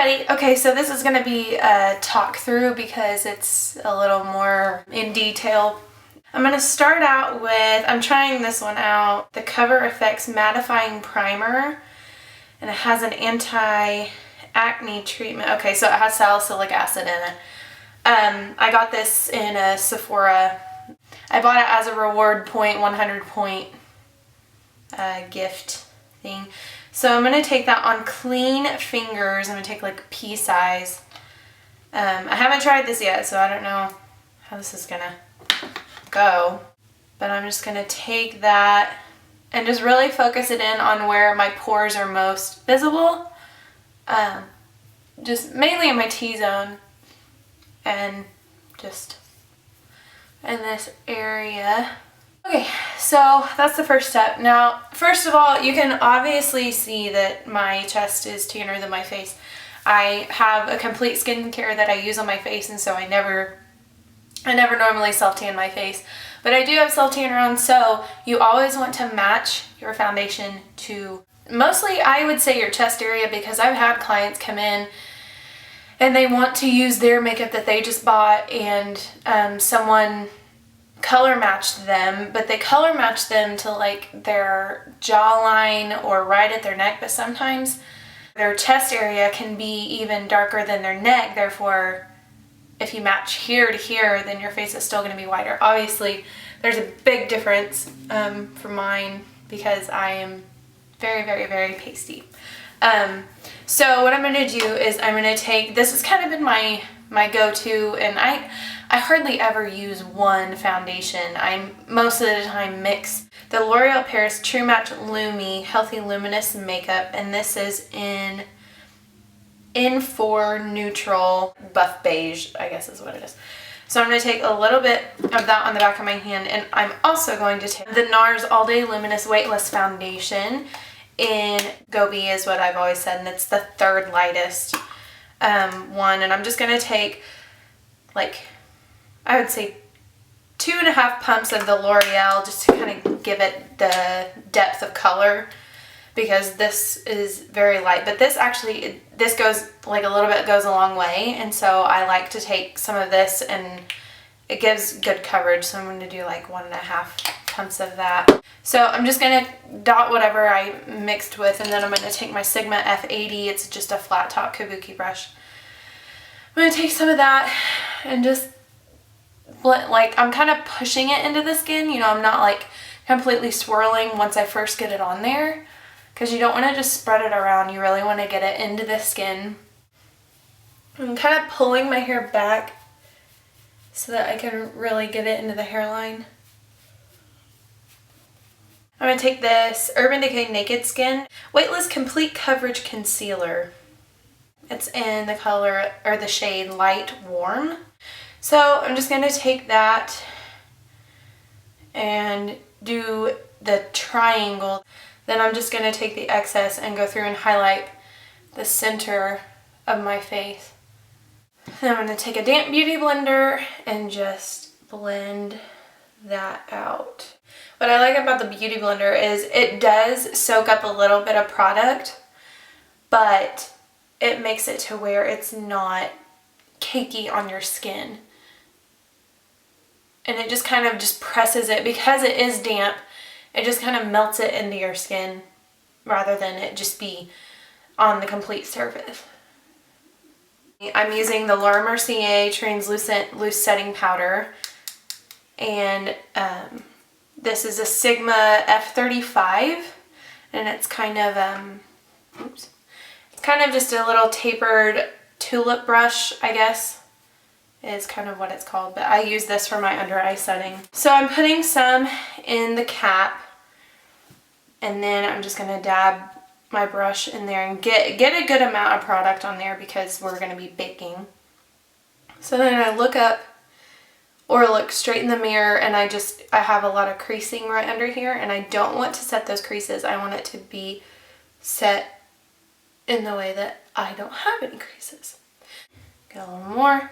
ready. Okay, so this is going to be a talk through because it's a little more in detail. I'm going to start out with, I'm trying this one out, the Cover FX Mattifying Primer, and it has an anti-acne treatment. Okay, so it has salicylic acid in it. I got this in a Sephora. I bought it as a reward point, 100 point gift thing. So I'm going to take that on clean fingers. I'm going to take like pea size. I haven't tried this yet, so I don't know how this is going to go. But I'm just going to take that and just really focus it in on where my pores are most visible. Just mainly in my T-zone and just in this area. Okay, so that's the first step. Now, first of all, you can obviously see that my chest is tanner than my face. I have a complete skincare that I use on my face, and so I never normally self-tan my face. But I do have self-tanner on, so you always want to match your foundation to, mostly I would say your chest area, because I've had clients come in and they want to use their makeup that they just bought, and someone color matched them, but they color match them to like their jawline or right at their neck, but sometimes their chest area can be even darker than their neck. Therefore, if you match here to here, then your face is still going to be whiter. Obviously, there's a big difference for mine because I am very, very, very pasty. So what I'm going to do is I'm going to take, this has kind of been my go-to, and I hardly ever use one foundation. I most of the time mix the L'Oreal Paris TruMatch Lumi Healthy Luminous Makeup, and this is in 4 Neutral Buff Beige, I guess is what it is. So I'm going to take a little bit of that on the back of my hand, and I'm also going to take the NARS All Day Luminous Weightless Foundation in Gobi, is what I've always said, and it's the 3rd lightest one. And I'm just going to take, like, I would say 2.5 pumps of the L'Oreal just to kind of give it the depth of color, because this is very light. But this actually, this goes, like a little bit goes a long way, and so I like to take some of this and it gives good coverage. So I'm going to do like 1.5 pumps of that. So I'm just going to dot whatever I mixed with, and then I'm going to take my Sigma F80. It's just a flat top kabuki brush. I'm going to take some of that and just like, I'm kind of pushing it into the skin, you know, I'm not like completely swirling once I first get it on there, because you don't want to just spread it around. You really want to get it into the skin. I'm kind of pulling my hair back so that I can really get it into the hairline. I'm going to take this Urban Decay Naked Skin Weightless Complete Coverage Concealer. It's in the color, or the shade, Light Warm. So I'm just going to take that and do the triangle. Then I'm just going to take the excess and go through and highlight the center of my face. Then I'm going to take a damp beauty blender and just blend that out. What I like about the beauty blender is it does soak up a little bit of product, but it makes it to where it's not cakey on your skin. And it just kind of just presses it, because it is damp, it just kind of melts it into your skin rather than it just be on the complete surface. I'm using the Mercier Translucent Loose Setting Powder, and this is a Sigma F35, and it's kind of it's kind of just a little tapered tulip brush, I guess is kind of what it's called, but I use this for my under eye setting. So I'm putting some in the cap, and then I'm just going to dab my brush in there and get a good amount of product on there, because we're going to be baking. So then I look up or look straight in the mirror, and I have a lot of creasing right under here, and I don't want to set those creases. I want it to be set in the way that I don't have any creases. Get a little more.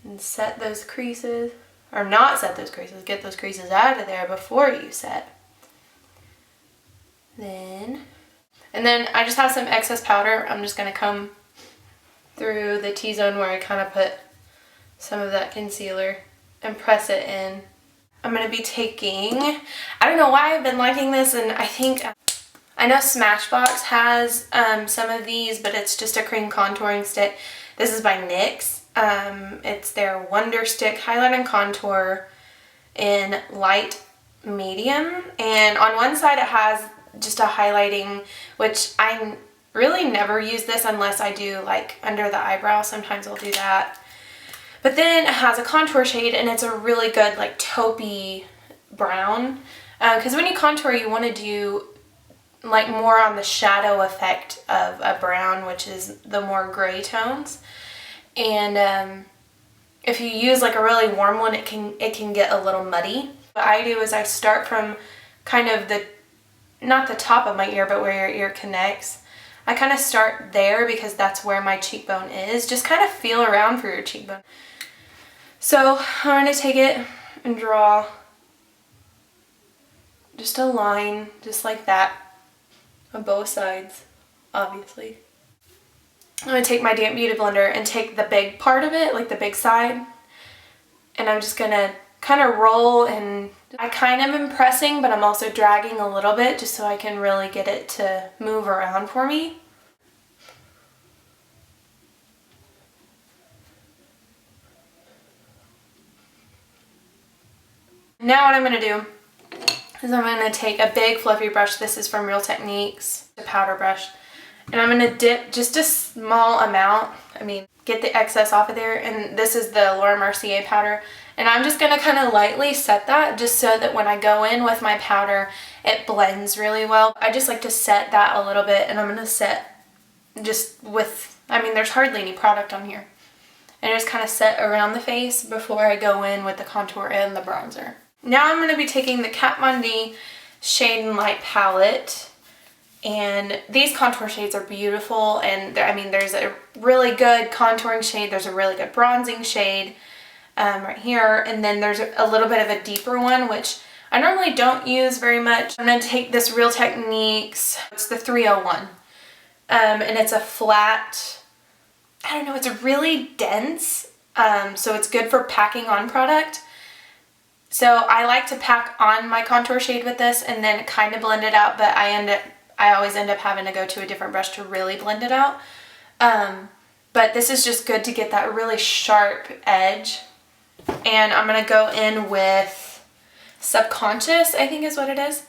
And set those creases, or not set those creases, get those creases out of there before you set. Then And then I just have some excess powder. I'm just going to come through the T-zone where I kind of put some of that concealer and press it in. I'm going to be taking, I don't know why I've been liking this, and I know Smashbox has some of these, but it's just a cream contouring stick. This is by NYX. It's their Wonder Stick Highlight and Contour in light medium. And on one side it has just a highlighting, which I really never use this unless I do like under the eyebrow. Sometimes I'll do that. But then it has a contour shade, and it's a really good like taupey brown. Because when you contour, you want to do like more on the shadow effect of a brown, which is the more gray tones. And if you use like a really warm one, it can get a little muddy. What I do is I start from kind of not the top of my ear, but where your ear connects. I kind of start there because that's where my cheekbone is. Just kind of feel around for your cheekbone. So I'm going to take it and draw just a line, just like that, on both sides, obviously. I'm going to take my damp beauty blender and take the big part of it, like the big side, and I'm just going to kind of roll, and I kind of am pressing, but I'm also dragging a little bit just so I can really get it to move around for me. Now what I'm going to do is I'm going to take a big fluffy brush. This is from Real Techniques, a powder brush. And I'm going to dip just a small amount, get the excess off of there. And this is the Mercier powder. And I'm just going to kind of lightly set that just so that when I go in with my powder, it blends really well. I just like to set that a little bit, and I'm going to set just with, there's hardly any product on here. And just kind of set around the face before I go in with the contour and the bronzer. Now I'm going to be taking the Kat Von D Shade+Light Palette, and these contour shades are beautiful, and there's a really good contouring shade, there's a really good bronzing shade right here, and then there's a little bit of a deeper one, which I normally don't use very much. I'm going to take this Real Techniques, it's the 301, and it's a flat, it's really dense, so it's good for packing on product. So I like to pack on my contour shade with this and then kind of blend it out, but I always end up having to go to a different brush to really blend it out. But this is just good to get that really sharp edge. And I'm going to go in with Subconscious, I think is what it is.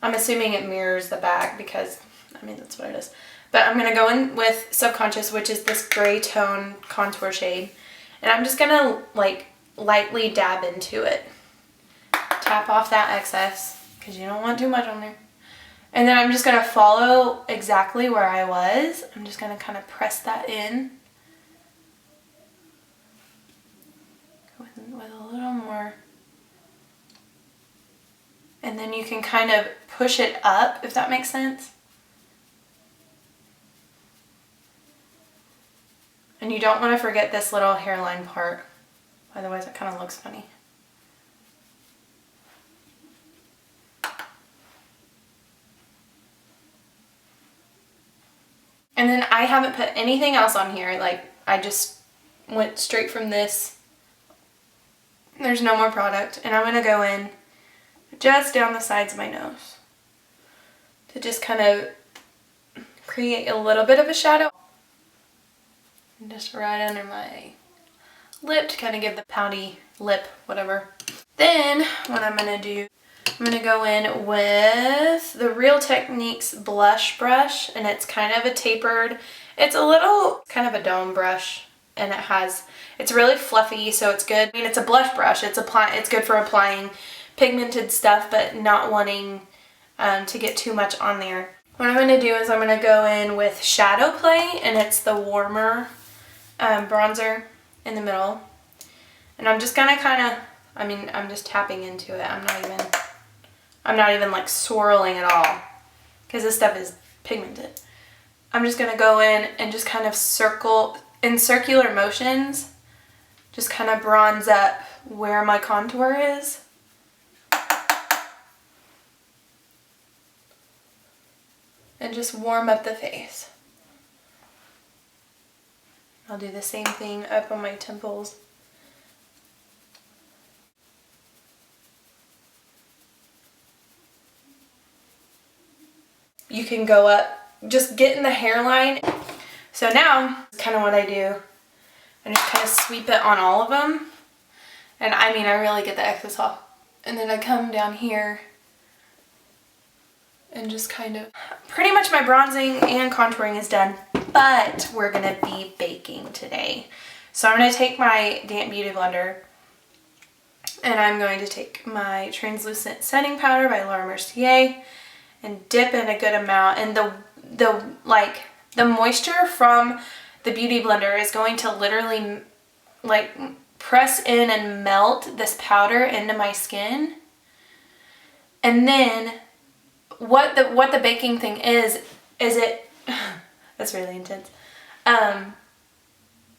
I'm assuming it mirrors the back because, that's what it is. But I'm going to go in with Subconscious, which is this gray tone contour shade. And I'm just going to lightly dab into it. Tap off that excess because you don't want too much on there. And then I'm just going to follow exactly where I was. I'm just going to kind of press that in with a little more. And then you can kind of push it up, if that makes sense. And you don't want to forget this little hairline part. Otherwise it kind of looks funny. And then I haven't put anything else on here. I just went straight from this. There's no more product. And I'm going to go in just down the sides of my nose to just kind of create a little bit of a shadow. And just right under my lip to kind of give the pouty lip, whatever. Then what I'm going to do, I'm going to go in with the Real Techniques blush brush, and it's kind of a tapered, it's a little kind of a dome brush, and it's really fluffy, so it's good. It's a blush brush, it's good for applying pigmented stuff, but not wanting to get too much on there. What I'm going to do is I'm going to go in with Shadow Play, and it's the warmer bronzer in the middle. And I'm just gonna I'm just tapping into it. I'm not even like swirling at all because this stuff is pigmented. I'm just gonna go in and just kind of in circular motions, just kind of bronze up where my contour is. and just warm up the face. I'll do the same thing up on my temples. You can go up, just get in the hairline. So now, kind of what I do, I just kind of sweep it on all of them. And I mean, I really get the excess off. And then I come down here and just kind of, pretty much my bronzing and contouring is done, but we're gonna be baking today. So I'm gonna take my damp beauty blender and I'm going to take my translucent setting powder by Mercier and dip in a good amount. And the moisture from the beauty blender is going to literally like press in and melt this powder into my skin. And then what the baking thing is it that's really intense.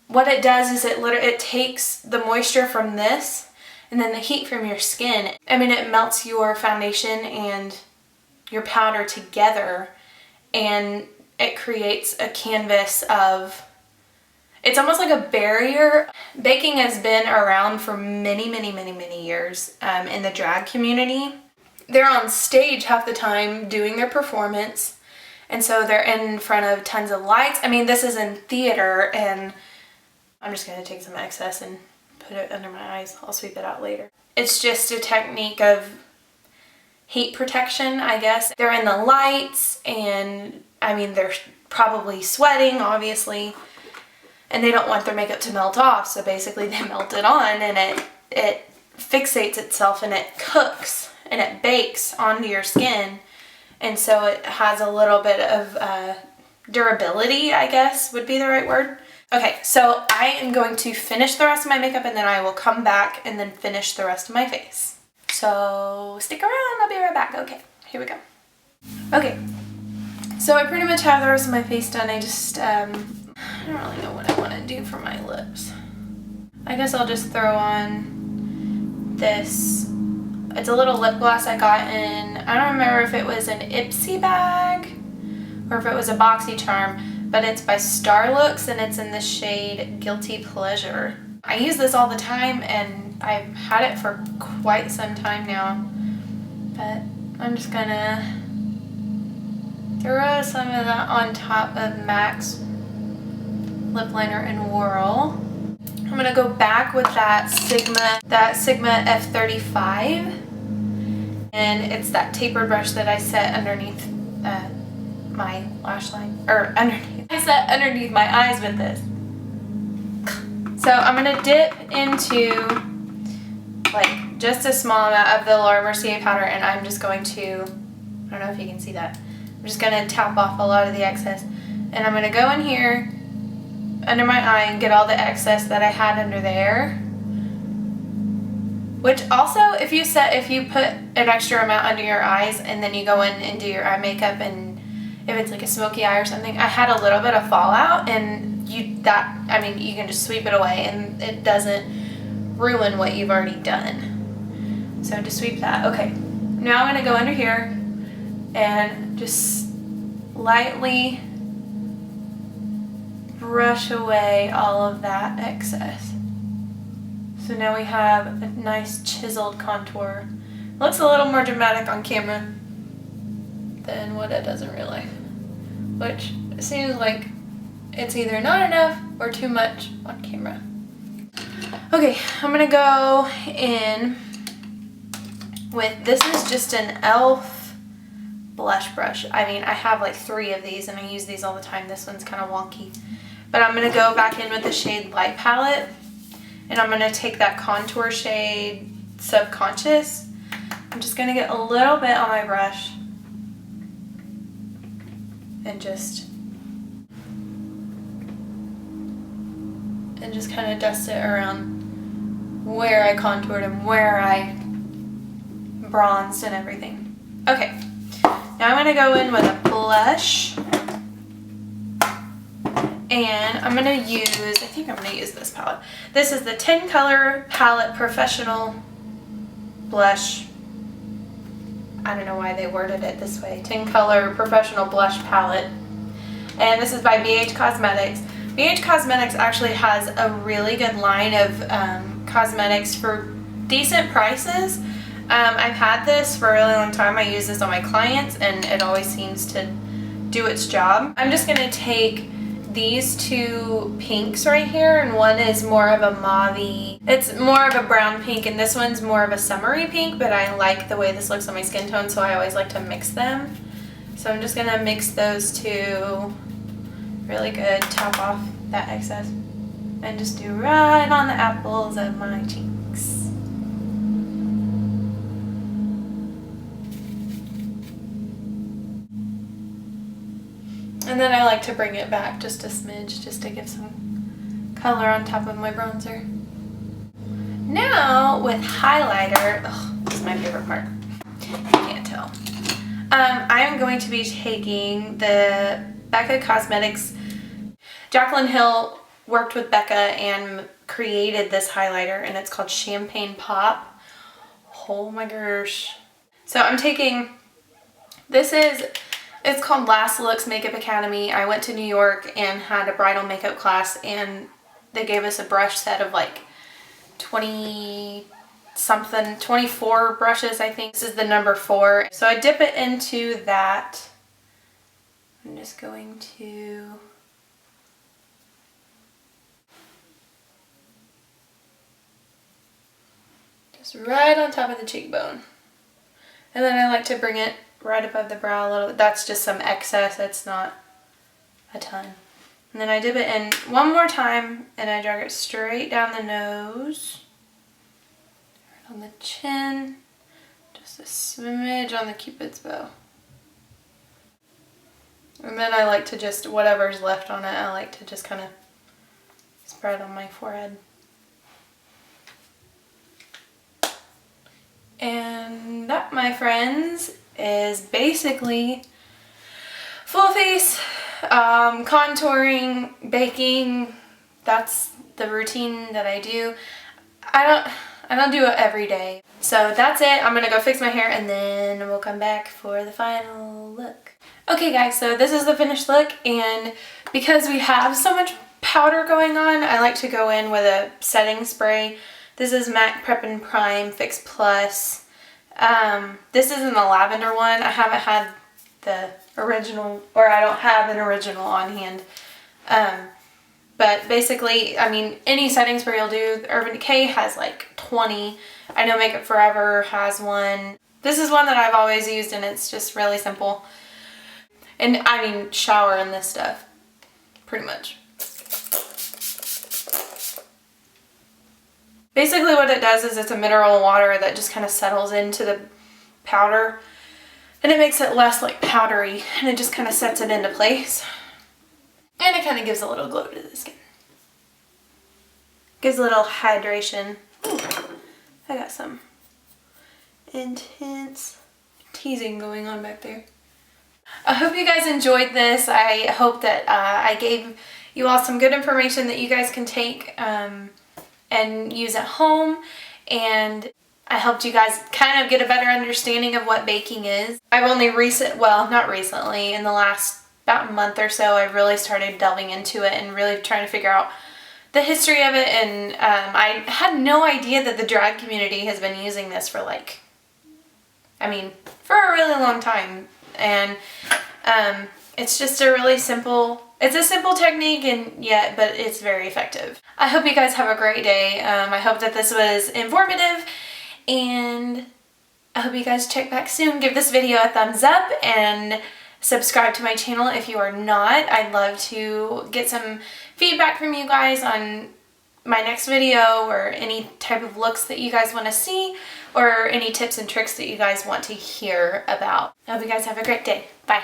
What it does is it takes the moisture from this and then the heat from your skin. I mean, it melts your foundation and your powder together, and it creates a canvas of, it's almost like a barrier. Baking has been around for many, many, many, many years in the drag community. They're on stage half the time doing their performance, and so they're in front of tons of lights. I mean, this is in theater, and I'm just going to take some excess and put it under my eyes. I'll sweep it out later. It's just a technique of heat protection, I guess. They're in the lights, and I mean, they're probably sweating, obviously, and they don't want their makeup to melt off, so basically they melt it on, and it fixates itself, and it cooks, and it bakes onto your skin, and so it has a little bit of durability, I guess would be the right word. Okay, so I am going to finish the rest of my makeup, and then I will come back and then finish the rest of my face. So stick around, I'll be right back. Okay, here we go. Okay, so I pretty much have the rest of my face done. I just, I don't really know what I want to do for my lips. I guess I'll just throw on this. It's a little lip gloss I got in, I don't remember if it was an Ipsy bag or if it was a BoxyCharm, but it's by Starlooks and it's in the shade Guilty Pleasure. I use this all the time and I've had it for quite some time now, but I'm just gonna throw some of that on top of MAC's Lipliner-Whirl. I'm gonna go back with that Sigma F35, and it's that tapered brush that I set underneath my lash line, or I set underneath my eyes with this. So I'm gonna dip into like just a small amount of the Mercier powder, and I'm just going to, I don't know if you can see that, I'm just gonna tap off a lot of the excess, and I'm gonna go in here under my eye and get all the excess that I had under there. Which also, if you put an extra amount under your eyes and then you go in and do your eye makeup, and if it's like a smoky eye or something, I had a little bit of fallout, and you can just sweep it away and it doesn't ruin what you've already done. So just sweep that. Okay, now I'm gonna go under here and just lightly brush away all of that excess. So now we have a nice chiseled contour. Looks a little more dramatic on camera than what it does in real life, which seems like it's either not enough or too much on camera. Okay, I'm gonna go in with, this is just an e.l.f. blush brush. I mean, I have like 3 of these and I use these all the time. This one's kind of wonky. But I'm gonna go back in with the shade Light Palette, and I'm gonna take that contour shade Subconscious. I'm just gonna get a little bit on my brush and just kind of dust it around where I contoured and where I bronzed and everything. Okay, now I'm gonna go in with a blush, and I'm gonna use, I think I'm gonna use this palette. This is the 10 Color Palette Professional Blush. I don't know why they worded it this way, 10 color professional blush palette. And this is by BH Cosmetics. BH Cosmetics actually has a really good line of cosmetics for decent prices. I've had this for a really long time. I use this on my clients and it always seems to do its job. I'm just gonna take these two pinks right here, and one is more of a mauve-y. It's more of a brown pink, and this one's more of a summery pink, but I like the way this looks on my skin tone, so I always like to mix them. So I'm just gonna mix those two really good, top off that excess, and just do right on the apples of my cheeks. And then I like to bring it back just a smidge, just to give some color on top of my bronzer. Now with highlighter, this is my favorite part, you can't tell. I'm going to be taking the Becca Cosmetics. Jaclin Hill worked with Becca and created this highlighter, and it's called Champagne Pop. Oh my gosh. So I'm taking, it's called Last Looks Makeup Academy. I went to New York and had a bridal makeup class, and they gave us a brush set of like 20 something, 24 brushes, I think. This is the number 4. So I dip it into that. I'm just going to just right on top of the cheekbone. And then I like to bring it right above the brow a little bit. That's just some excess, it's not a ton. And then I dip it in one more time and I drag it straight down the nose, right on the chin, just a smidge on the Cupid's bow. And then I like to just, whatever's left on it, I like to just kind of spread on my forehead. And that, my friends, is basically full face contouring, baking. That's the routine that I do. I don't do it every day. So that's it. I'm gonna go fix my hair and then we'll come back for the final look. Okay guys, so this is the finished look, and because we have so much powder going on, I like to go in with a setting spray. This is MAC Prep and Prime Fix Plus. This isn't the lavender one. I haven't had the original, or I don't have an original on hand. But basically, I mean, any setting spray you'll do. Urban Decay has like 20. I know Makeup Forever has one. This is one that I've always used, and it's just really simple. And I mean, shower in this stuff, pretty much. Basically what it does is it's a mineral water that just kind of settles into the powder, and it makes it less like powdery, and it just kind of sets it into place. And it kind of gives a little glow to the skin. Gives a little hydration. Ooh, I got some intense teasing going on back there. I hope you guys enjoyed this. I hope that I gave you all some good information that you guys can take and use at home, and I helped you guys kind of get a better understanding of what baking is. I've only not recently, in the last about a month or so, I really started delving into it and really trying to figure out the history of it, and I had no idea that the drag community has been using this for like, I mean, for a really long time. And it's just a really simple, it's a simple technique, but it's very effective. I hope you guys have a great day. I hope that this was informative, and I hope you guys check back soon. Give this video a thumbs up and subscribe to my channel if you are not. I'd love to get some feedback from you guys on my next video, or any type of looks that you guys want to see, or any tips and tricks that you guys want to hear about. I hope you guys have a great day. Bye.